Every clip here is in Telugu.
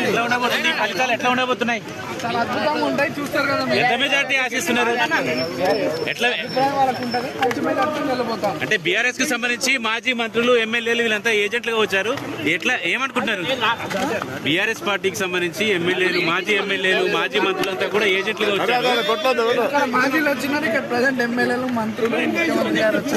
ఎట్లా ఉండబోతుంది ఫలితాలు ఎట్లా ఉండబోతున్నాయి? చాలా అద్భుతంగా ఉంటాయి, చూస్తారు కదా. ఎంత మెజార్టీ ఆశిస్తున్నారు? ఎట్లా వాళ్ళకు ఉంటుంది, మంచి మెజార్టీ నిలబోతాం. అంటే బీఆర్ఎస్ కి సంబంధించి మాజీ మంత్రులు ఎమ్మెల్యేలు వీళ్ళంతా ఏజెంట్లుగా వచ్చారు. ఎట్లా ఏమనుకుంటున్నారు? బీఆర్ఎస్ పార్టీకి సంబంధించి ఎమ్మెల్యేలు మాజీ మంత్రులంతా కూడా ఏజెంట్లుగా వచ్చారు. మాజీలు వచ్చినారు, ఇక్కడ ప్రజెంట్ ఎమ్మెల్యేలు మంత్రులు ముఖ్యమంత్రి గారు వచ్చి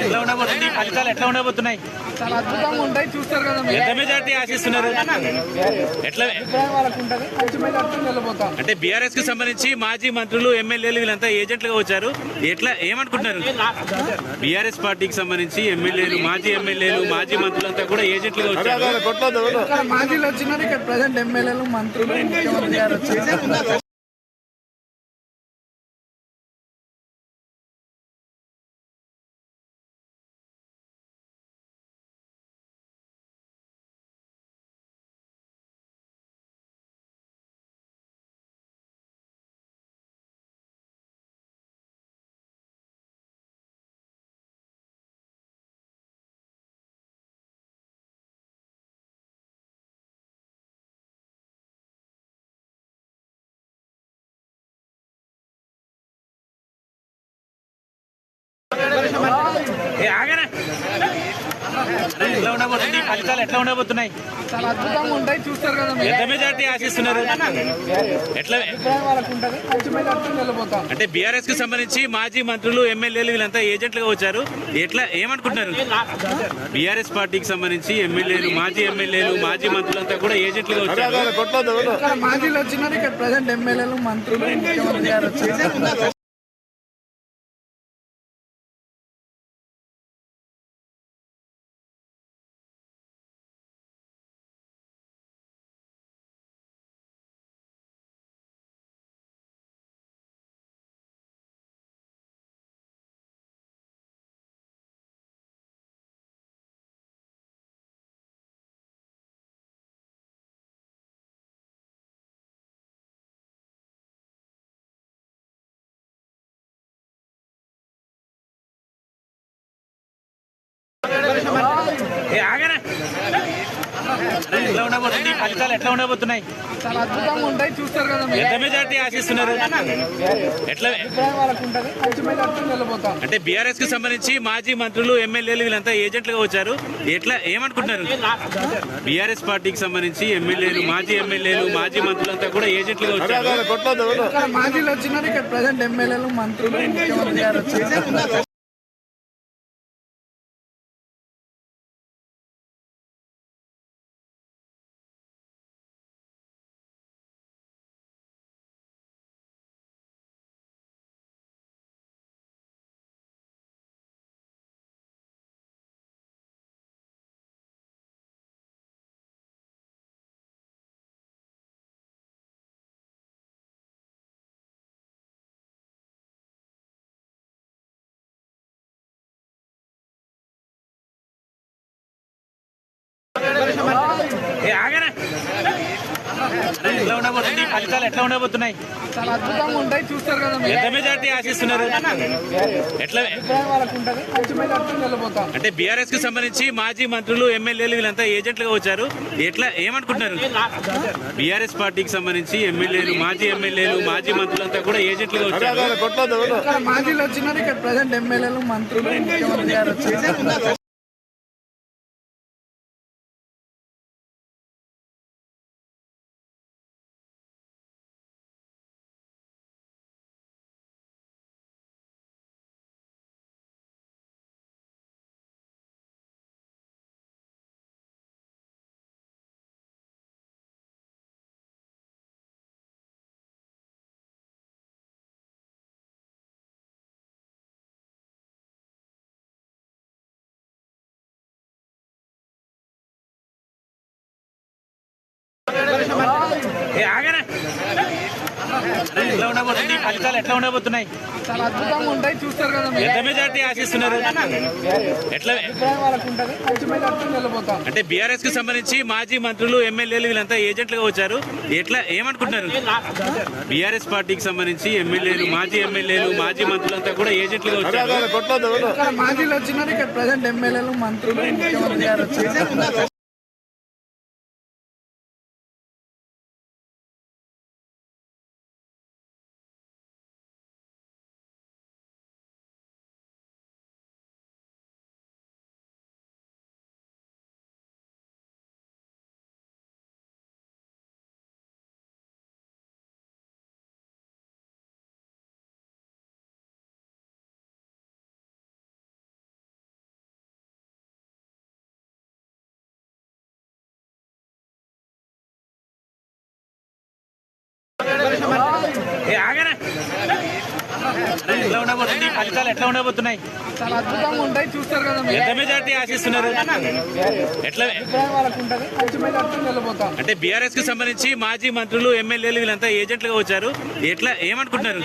ఎట్లా ఉండబోతుంది ఫలితాలు ఎట్లా ఉండబోతున్నాయి? చాలా అద్భుతంగా ఉంటాయి, చూస్తారు కదా. ఎంత మెజార్టీ ఆశిస్తున్నారు? ఎట్లా వాళ్ళకు ఉంటుంది, మంచి మెజార్టీ నిలబోతాం. అంటే బీఆర్ఎస్ కి సంబంధించి మాజీ మంత్రులు ఎమ్మెల్యేలు వీళ్ళంతా ఏజెంట్లుగా వచ్చారు. ఎట్లా ఏమనుకుంటున్నారు? బీఆర్ఎస్ పార్టీకి సంబంధించి ఎమ్మెల్యేలు మాజీ మంత్రులంతా కూడా ఏజెంట్లుగా వచ్చారు. మాజీలు వచ్చినారు, ఇక్కడ ప్రజెంట్ ఎమ్మెల్యేలు మంత్రులు ముఖ్యమంత్రి గారు వచ్చి ఎట్లా ఉండబోతుంది ఫలితాలు ఎట్లా ఉండబోతున్నాయి? చాలా అద్భుతంగా ఉంటాయి, చూస్తారు కదా. ఎంత మెజార్టీ ఆశిస్తున్నారు? ఎట్లా వాళ్ళకు ఉంటుంది, మంచి మెజార్టీ నిలబోతాం. అంటే బీఆర్ఎస్ కి సంబంధించి మాజీ మంత్రులు ఎమ్మెల్యేలు వీళ్ళంతా ఏజెంట్లుగా వచ్చారు. ఎట్లా ఏమనుకుంటున్నారు? బీఆర్ఎస్ పార్టీకి సంబంధించి ఎమ్మెల్యేలు మాజీ మంత్రులంతా కూడా ఏజెంట్లుగా వచ్చారు. మాజీలు వచ్చినారు, ఇక్కడ ప్రజెంట్ ఎమ్మెల్యేలు మంత్రులు ముఖ్యమంత్రి గారు వచ్చి ఎట్లా ఉండబోతుంది ఫలితాలు ఎట్లా ఉండబోతున్నాయి? చాలా అద్భుతంగా ఉంటాయి, చూస్తారు కదా. ఎంత మెజార్టీ ఆశిస్తున్నారు? ఎట్లా వాళ్ళకు ఉంటుంది, మంచి మెజార్టీ నిలబోతాం. అంటే బీఆర్ఎస్ కి సంబంధించి మాజీ మంత్రులు ఎమ్మెల్యేలు వీళ్ళంతా ఏజెంట్లుగా వచ్చారు. ఎట్లా ఏమనుకుంటున్నారు? బీఆర్ఎస్ పార్టీకి సంబంధించి ఎమ్మెల్యేలు మాజీ మంత్రులంతా కూడా ఏజెంట్లుగా వచ్చారు. మాజీలు వచ్చినారు, ఇక్కడ ప్రజెంట్ ఎమ్మెల్యేలు మంత్రులు ముఖ్యమంత్రి గారు వచ్చి ఎట్లా ఉండబోతుంది ఫలితాలు ఎట్లా ఉండబోతున్నాయి? చాలా అద్భుతంగా ఉంటాయి, చూస్తారు కదా. ఎంత మెజార్టీ ఆశిస్తున్నారు? ఎట్లా వాళ్ళకు ఉంటుంది, మంచి మెజార్టీ నిలబోతాం. అంటే బీఆర్ఎస్ కి సంబంధించి మాజీ మంత్రులు ఎమ్మెల్యేలు వీళ్ళంతా ఏజెంట్లుగా వచ్చారు. ఎట్లా ఏమనుకుంటున్నారు? బీఆర్ఎస్ పార్టీకి సంబంధించి ఎమ్మెల్యేలు మాజీ మంత్రులంతా కూడా ఏజెంట్లుగా వచ్చారు. మాజీలు వచ్చినారు, ఇక్కడ ప్రజెంట్ ఎమ్మెల్యేలు మంత్రులు ముఖ్యమంత్రి గారు వచ్చి ఎట్లా ఉండబోతుంది ఫలితాలు ఎట్లా ఉండబోతున్నాయి? చాలా అద్భుతంగా ఉంటాయి, చూస్తారు కదా మీరు. ఎంత మెజార్టీ ఆశిస్తున్నారు? ఎట్లా అభిప్రాయం వాళ్ళకు ఉంటుంది, మంచి మెజార్టీ నిలబోతాం. అంటే బీఆర్ఎస్ కి సంబంధించి మాజీ మంత్రులు ఎమ్మెల్యేలు వీళ్ళంతా ఏజెంట్లుగా వచ్చారు. ఎట్లా ఏమనుకుంటున్నారు? బీఆర్ఎస్ పార్టీకి సంబంధించి ఎమ్మెల్యేలు మాజీ మంత్రులంతా కూడా ఏజెంట్లుగా వచ్చారు. ఇక్కడ మాజీలు వచ్చినారు, ఇక్కడ ప్రజెంట్ ఎమ్మెల్యేలు మంత్రులు ముఖ్యమంత్రి గారు వచ్చారు. ఆగనా ఎట్లా ఉండబోతుంది ఫలితాలు ఎట్లా ఉండబోతున్నాయి? చాలా అద్భుతంగా ఉంటాయి, చూస్తారు కదా మీరు. ఎంత మెజార్టీ ఆశిస్తున్నారు? ఎట్లా అభిప్రాయం వాళ్ళకు ఉంటుంది, మంచి మెజార్టీ నిలబోతాం. అంటే బీఆర్ఎస్ కి సంబంధించి మాజీ మంత్రులు ఎమ్మెల్యేలు వీళ్ళంతా ఏజెంట్లుగా వచ్చారు. ఎట్లా ఏమనుకుంటున్నారు?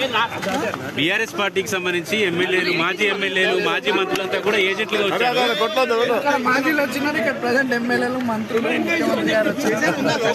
బీఆర్ఎస్ పార్టీకి సంబంధించి ఎమ్మెల్యేలు మాజీ మంత్రులంతా కూడా ఏజెంట్లుగా వచ్చారు. ఇక్కడ మాజీలు వచ్చినారు, ఇక్కడ ప్రజెంట్ ఎమ్మెల్యేలు మంత్రులు ముఖ్యమంత్రి గారు వచ్చారు.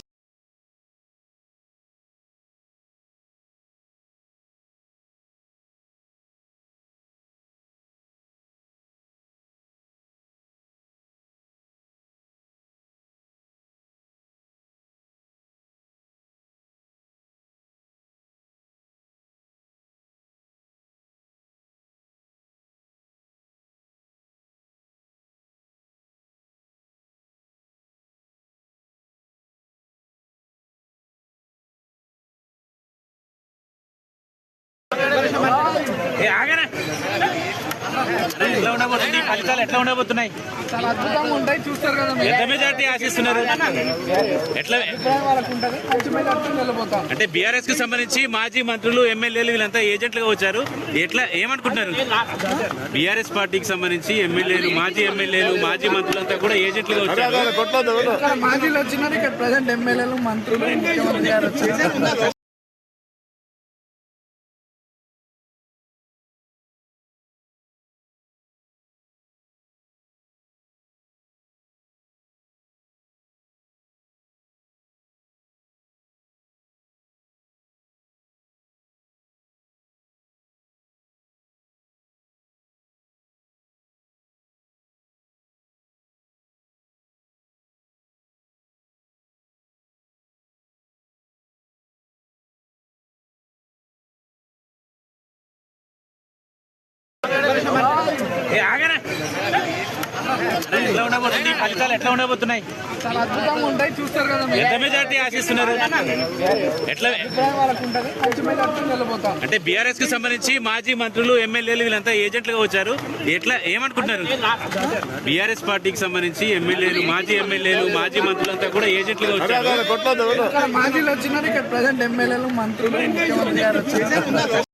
ఆగనా ఎట్లా ఉండబోతుంది ఫలితాలు ఎట్లా ఉండబోతున్నాయి? చాలా అద్భుతంగా ఉంటాయి, చూస్తారు కదా మీరు. ఎంత మెజార్టీ ఆశిస్తున్నారు? ఎట్లా అభిప్రాయం వాళ్ళకు ఉంటుంది, మంచి మెజార్టీ నిలబోతాం. అంటే బీఆర్ఎస్ కి సంబంధించి మాజీ మంత్రులు ఎమ్మెల్యేలు వీళ్ళంతా ఏజెంట్లుగా వచ్చారు. ఎట్లా ఏమనుకుంటున్నారు? బీఆర్ఎస్ పార్టీకి సంబంధించి ఎమ్మెల్యేలు మాజీ మంత్రులంతా కూడా ఏజెంట్లుగా వచ్చారు. ఇక్కడ మాజీలు వచ్చినారు, ఇక్కడ ప్రజెంట్ ఎమ్మెల్యేలు మంత్రులు ముఖ్యమంత్రి గారు వచ్చారు. ఆగనా ఎట్లా ఉండబోతుంది ఫలితాలు ఎట్లా ఉండబోతున్నాయి? చాలా అద్భుతంగా ఉంటాయి, చూస్తారు కదా మీరు. ఎంత మెజార్టీ ఆశిస్తున్నారు? ఎట్లా అభిప్రాయం వాళ్ళకు ఉంటుంది, మంచి మెజార్టీ నిలబోతాం. అంటే బీఆర్ఎస్ కి సంబంధించి మాజీ మంత్రులు ఎమ్మెల్యేలు వీళ్ళంతా ఏజెంట్లుగా వచ్చారు. ఎట్లా ఏమనుకుంటున్నారు? బీఆర్ఎస్ పార్టీకి సంబంధించి ఎమ్మెల్యేలు మాజీ మంత్రులంతా కూడా ఏజెంట్లుగా వచ్చారు. ఇక్కడ మాజీలు వచ్చినారు, ఇక్కడ ప్రజెంట్ ఎమ్మెల్యేలు మంత్రులు ముఖ్యమంత్రి గారు వచ్చారు.